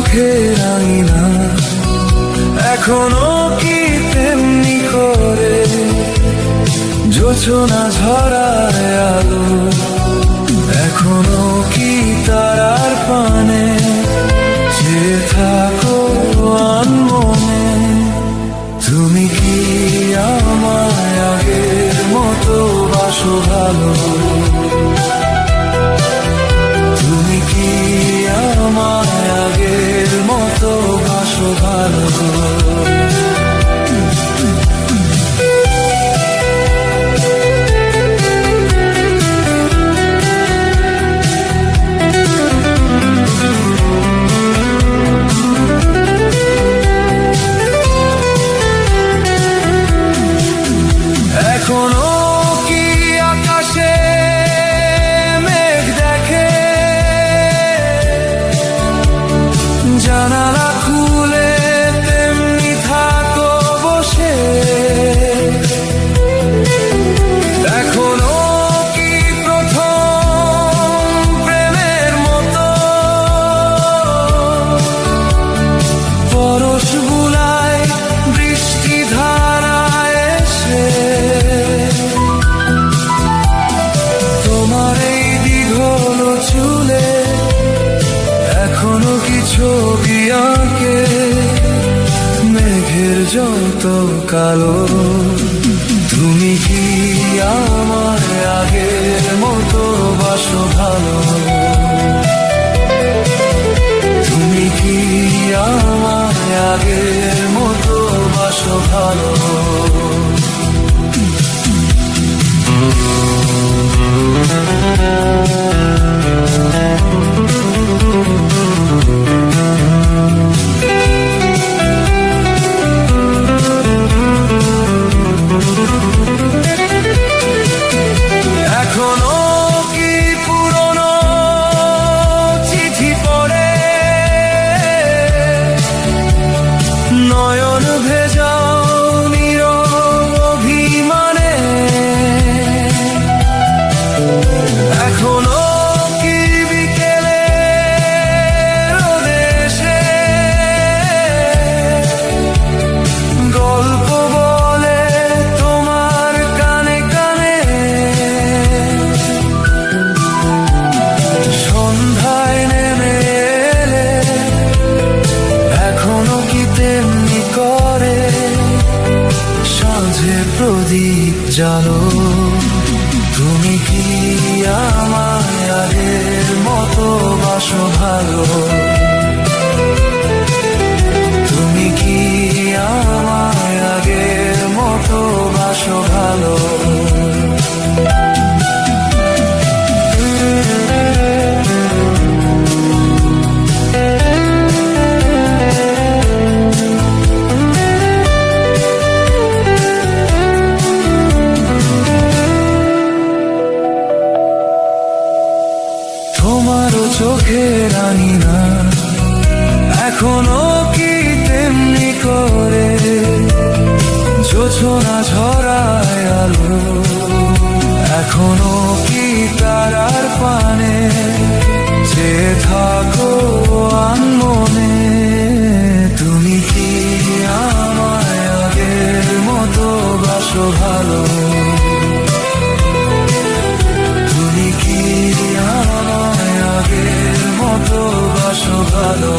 চোখের আঙিনা এখনো কি তেমনি করে জোছনা ঝরায় আলো, এখনো কি তারার পানে চেয়ে থাকো আনমনে? তুমি কি আমায় আগের মতো বাসো ভালো? তুমি কি আমায় আগের মতো বাসো ভালো? এখনো কি আকাশে মেঘ দেখে, জানালা খুলে তেমনি থাকো বসে? এখনো কি প্রথম প্রেমের মতো পরশ বুলায় বৃষ্টি ধারায় এসে? তোমার এই দীঘল চুলে এখনো কি ছবি আঁকে মেঘের যত কালো? তুমি কি আমার আগের মতো বাসো ভালো? তুমি কি আমার আগের মতো বাসো ভালো? এখনো কি পুরনো চিঠি পড়ে নয়ন ভেজাও নীরব অভিমানে? এখনো কি বিকেলে রোদে এসে গল্প বলে তোমার কানে কানে? সন্ধ্যায় নেমে এলে এখনো কি তেমনি করে সাঁঝে প্রদীপ জালো? তুমি কি আমায় আগের মতো বাসো ভালো? তুমি কি আমায় আগের মতো বাসো ভালো? তোমারও চোখের আঙিনা এখনো কি তেমনি করে জোছনা ঝরায় আলো, এখনো কি তারার পানে চেয়ে থাকো আনমনে? তুমি কি আমায় আগের মতো বাসো ভালো? তুমি কি আমায় আগের মতো বাসো ভালো?